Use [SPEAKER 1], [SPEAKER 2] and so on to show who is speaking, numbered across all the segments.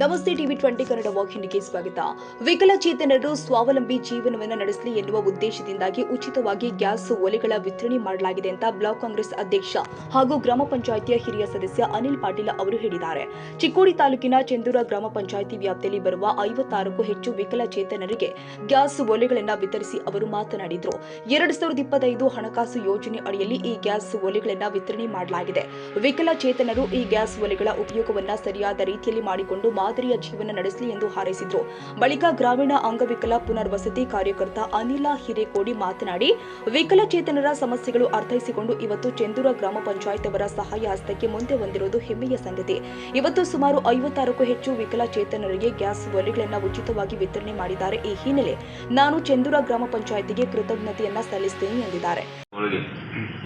[SPEAKER 1] ನಮಸ್ತೆ ಟಿವಿ 20 ಕನ್ನಡ ವಾಹಿನಿಗೆ ಸ್ವಾಗತ. ವಿಕಲಚೇತನರು ಸ್ವಾವಲಂಬಿ ಜೀವನವನ್ನು ನಡೆಸಲಿ ಎನ್ನುವ ಉದ್ದೇಶದಿಂದಾಗಿ ಉಚಿತವಾಗಿ ಗ್ಯಾಸ್ ಒಲೆಗಳ ವಿತರಣೆ ಮಾಡಲಾಗಿದೆ ಅಂತ ಬ್ಲಾಕ್ ಕಾಂಗ್ರೆಸ್ ಅಧ್ಯಕ್ಷ ಹಾಗೂ ಗ್ರಾಮ ಪಂಚಾಯಿತಿಯ ಹಿರಿಯ ಸದಸ್ಯ ಅನಿಲ್ ಪಾಟೀಲ್ ಅವರು ಹೇಳಿದ್ದಾರೆ. ಚಿಕ್ಕೋಡಿ ತಾಲೂಕಿನ ಚೆಂದೂರ ಗ್ರಾಮ ಪಂಚಾಯಿತಿ ವ್ಯಾಪ್ತಿಯಲ್ಲಿ ಬರುವ 56ಕ್ಕೂ ಹೆಚ್ಚು ವಿಕಲಚೇತನರಿಗೆ ಗ್ಯಾಸ್ ಒಲೆಗಳನ್ನು ವಿತರಿಸಿ ಅವರು ಮಾತನಾಡಿದರು. 2025 ಹಣಕಾಸು ಯೋಜನೆ ಅಡಿಯಲ್ಲಿ ಈ ಗ್ಯಾಸ್ ಒಲೆಗಳನ್ನು ವಿತರಣೆ ಮಾಡಲಾಗಿದೆ. ವಿಕಲಚೇತನರು ಈ ಗ್ಯಾಸ್ ಒಲೆಗಳ ಉಪಯೋಗವನ್ನು ಸರಿಯಾದ ರೀತಿಯಲ್ಲಿ ಮಾಡಿಕೊಂಡು ಮಾದರಿಯ ಜೀವನ ನಡೆಸಲಿ ಎಂದು ಹಾರೈಸಿದರು. ಬಳಿಕ ಗ್ರಾಮೀಣ ಅಂಗವಿಕಲ ಪುನರ್ವಸತಿ ಕಾರ್ಯಕರ್ತ ಅನಿಲ ಹಿರೇಕೋಡಿ ಮಾತನಾಡಿ, ವಿಕಲಚೇತನರ ಸಮಸ್ಯೆಗಳು ಅರ್ಥೈಸಿಕೊಂಡು ಇವತ್ತು ಚೆಂದೂರ ಗ್ರಾಮ ಪಂಚಾಯತ್ ಅವರ ಸಹಾಯ ಹಸ್ತಕ್ಕೆ ಮುಂದೆ ಬಂದಿರುವುದು ಹೆಮ್ಮೆಯ ಸಂಗತಿ. ಇವತ್ತು ಸುಮಾರು 56ಕ್ಕೂ ಹೆಚ್ಚು ವಿಕಲಚೇತನರಿಗೆ ಗ್ಯಾಸ್ ಒಲೆಗಳನ್ನು ಉಚಿತವಾಗಿ ವಿತರಣೆ ಮಾಡಿದ್ದಾರೆ. ಈ ಹಿನ್ನೆಲೆ ನಾನು ಚೆಂದೂರ ಗ್ರಾಮ ಪಂಚಾಯತಿಗೆ ಕೃತಜ್ಞತೆಯನ್ನ ಸಲ್ಲಿಸುತ್ತೇನೆ ಎಂದಿದ್ದಾರೆ.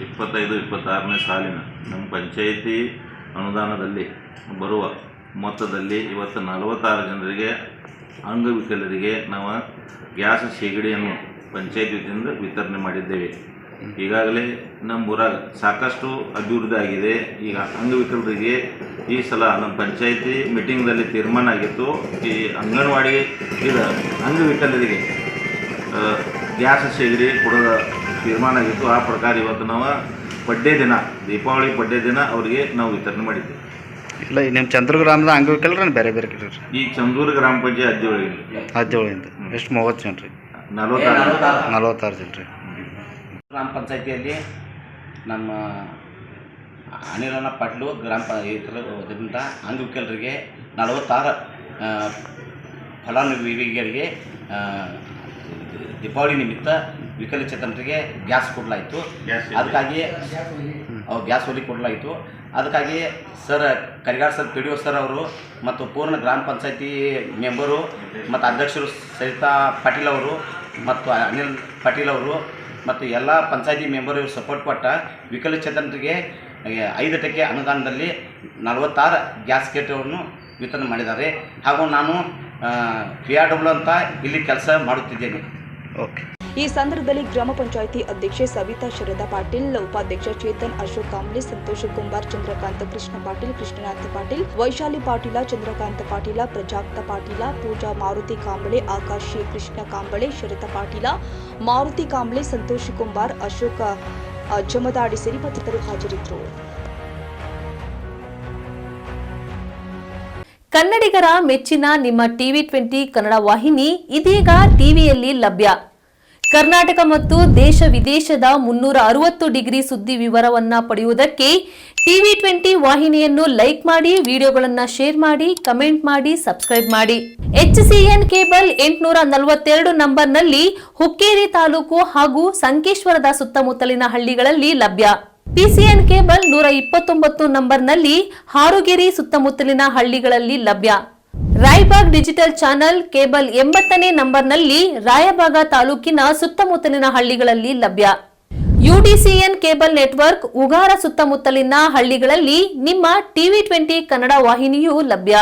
[SPEAKER 2] 25-26ನೇ ಸಾಲಿನ ನಮ್ಮ ಪಂಚಾಯಿತಿ ಅನುದಾನದಲ್ಲಿ ಬರುವ ಮೊತ್ತದಲ್ಲಿ ಇವತ್ತು 46 ಜನರಿಗೆ ಅಂಗವಿಕಲರಿಗೆ ನಾವು ಗ್ಯಾಸ್ ಶೇಗಡಿಯನ್ನು ಪಂಚಾಯತ್ ವತಿಯಿಂದ ವಿತರಣೆ ಮಾಡಿದ್ದೇವೆ. ಈಗಾಗಲೇ ನಮ್ಮ ಊರಾಗ ಸಾಕಷ್ಟು ಅಭಿವೃದ್ಧಿ ಆಗಿದೆ. ಈಗ ಅಂಗವಿಕಲರಿಗೆ ಈ ಸಲ ನಮ್ಮ ಪಂಚಾಯಿತಿ ಮೀಟಿಂಗ್ದಲ್ಲಿ ತೀರ್ಮಾನ ಆಗಿತ್ತು, ಈ ಅಂಗನವಾಡಿ ಇದು ಅಂಗವಿಕಲರಿಗೆ ಗ್ಯಾಸ್ ಶೇಗಡಿ ಕೊಡೋದ ತೀರ್ಮಾನ ಆಗಿತ್ತು. ಆ ಪ್ರಕಾರ ಇವತ್ತು ನಾವು ಬಡ್ಡೆ ದಿನ, ದೀಪಾವಳಿ ಬಡ್ಡೆ ದಿನ ಅವರಿಗೆ ನಾವು ವಿತರಣೆ ಮಾಡಿದ್ದೇವೆ.
[SPEAKER 3] ಇಲ್ಲ, ನಿಮ್ಮ ಚಂದ್ರ ಗ್ರಾಮದ ಅಂಗವಿಕಲರ ಬೇರೆ ಬೇರೆ ಕಡೆ
[SPEAKER 2] ಈ ಚಂದೂರು ಗ್ರಾಮ ಪಂಚಾಯತ್
[SPEAKER 3] ಹದಿನೇಳಿಂದ ಎಷ್ಟು 30 ಜನ ರೀ? 46 ಜನ ರೀ.
[SPEAKER 4] ಗ್ರಾಮ ಪಂಚಾಯಿತಿಯಲ್ಲಿ ನಮ್ಮ ಅನಿಲನ ಪಾಟೀಲು ಗ್ರಾಮ ಇದರಿಂದ ಅಂಗವಿಕಲರಿಗೆ 46 ಫಲಾನುಭವಿಗಳಿಗೆ ದೀಪಾವಳಿ ನಿಮಿತ್ತ ವಿಕಲಚೇತನರಿಗೆ ಗ್ಯಾಸ್ ಕೊಡಲಾಯಿತು. ಅದಕ್ಕಾಗಿ ಗ್ಯಾಸ್ ಒಲಿ ಕೊಡಲಾಯಿತು. ಅದಕ್ಕಾಗಿ sir Karigar sir P D O sir ಅವರು ಮತ್ತು ಪೂರ್ಣ ಗ್ರಾಮ ಪಂಚಾಯತಿ ಮೆಂಬರು ಮತ್ತು ಅಧ್ಯಕ್ಷರು ಸರಿತಾ ಪಾಟೀಲ್ ಅವರು ಮತ್ತು ಅನಿಲ್ ಪಾಟೀಲ್ ಅವರು ಮತ್ತು ಎಲ್ಲ ಪಂಚಾಯತಿ ಮೆಂಬರ್ ಇವರು ಸಪೋರ್ಟ್ ಕೊಟ್ಟ ವಿಕಲಚೇತನರಿಗೆ 5% ಅನುದಾನದಲ್ಲಿ 46 ಗ್ಯಾಸ್ ಕೇಟವನ್ನು ವಿತರಣೆ ಮಾಡಿದ್ದಾರೆ. ಹಾಗೂ ನಾನು PRW ಅಂತ ಇಲ್ಲಿ ಕೆಲಸ ಮಾಡುತ್ತಿದ್ದೇನೆ.
[SPEAKER 3] ಓಕೆ.
[SPEAKER 1] ಈ ಸಂದರ್ಭದಲ್ಲಿ ಗ್ರಾಮ ಪಂಚಾಯಿತಿ ಅಧ್ಯಕ್ಷೆ ಸವಿತಾ ಶರದಾ ಪಾಟೀಲ್, ಉಪಾಧ್ಯಕ್ಷ ಚೇತನ್ ಅಶೋಕ್ ಕಾಂಬ್ಳೆ, ಸಂತೋಷ್ ಕುಂಬಾರ್, ಚಂದ್ರಕಾಂತ ಕೃಷ್ಣ ಪಾಟೀಲ್, ಕೃಷ್ಣನಾಥ ಪಾಟೀಲ್, ವೈಶಾಲಿ ಪಾಟೀಲ, ಚಂದ್ರಕಾಂತ ಪಾಟೀಲ, ಪ್ರಜಾಕ್ತ ಪಾಟೀಲ, ಪೂಜಾ ಮಾರುತಿ ಕಾಂಬಳೆ, ಆಕಾಶ್ ಕೃಷ್ಣ ಕಾಂಬಳೆ, ಶರತ ಪಾಟೀಲ, ಮಾರುತಿ ಕಾಂಬಳೆ, ಸಂತೋಷ್ ಕುಂಬಾರ್, ಅಶೋಕ ಜಮದಾಡಿ ಸೇರಿ ಮತ್ತಿತರರು ಹಾಜರಿದ್ದರು.
[SPEAKER 5] ಕನ್ನಡಿಗರ ಮೆಚ್ಚಿನ ನಿಮ್ಮ ಟಿವಿ 20 ಕನ್ನಡ ವಾಹಿನಿ ಇದೀಗ ಟಿವಿಯಲ್ಲಿ ಲಭ್ಯ. ಕರ್ನಾಟಕ ಮತ್ತು ದೇಶ ವಿದೇಶದ 360 ಡಿಗ್ರಿ ಸುದ್ದಿ ವಿವರವನ್ನ ಪಡೆಯುವುದಕ್ಕೆ ಟಿವಿ 20 ವಾಹಿನಿಯನ್ನು ಲೈಕ್ ಮಾಡಿ, ವಿಡಿಯೋಗಳನ್ನು ಶೇರ್ ಮಾಡಿ, ಕಮೆಂಟ್ ಮಾಡಿ, ಸಬ್ಸ್ಕ್ರೈಬ್ ಮಾಡಿ. HCN ಕೇಬಲ್ 842 ನಂಬರ್ನಲ್ಲಿ ಹುಕ್ಕೇರಿ ತಾಲೂಕು ಹಾಗೂ ಸಂಕೇಶ್ವರದ ಸುತ್ತಮುತ್ತಲಿನ ಹಳ್ಳಿಗಳಲ್ಲಿ ಲಭ್ಯ. PCN ಕೇಬಲ್ 129 ನಂಬರ್ನಲ್ಲಿ ಹಾರುಗೆರೆ ಸುತ್ತಮುತ್ತಲಿನ ಹಳ್ಳಿಗಳಲ್ಲಿ ಲಭ್ಯ. ರಾಯಬಾಗ್ ಡಿಜಿಟಲ್ ಚಾನೆಲ್ ಕೇಬಲ್ 80ನೇ ನಂಬರ್ನಲ್ಲಿ ರಾಯಬಾಗ ತಾಲೂಕಿನ ಸುತ್ತಮುತ್ತಲಿನ ಹಳ್ಳಿಗಳಲ್ಲಿ ಲಭ್ಯ. UDCN ಕೇಬಲ್ ನೆಟ್ವರ್ಕ್ ಉಗಾರ ಸುತ್ತಮುತ್ತಲಿನ ಹಳ್ಳಿಗಳಲ್ಲಿ ನಿಮ್ಮ ಟಿವಿ 20 ಕನ್ನಡ ವಾಹಿನಿಯೂ ಲಭ್ಯ.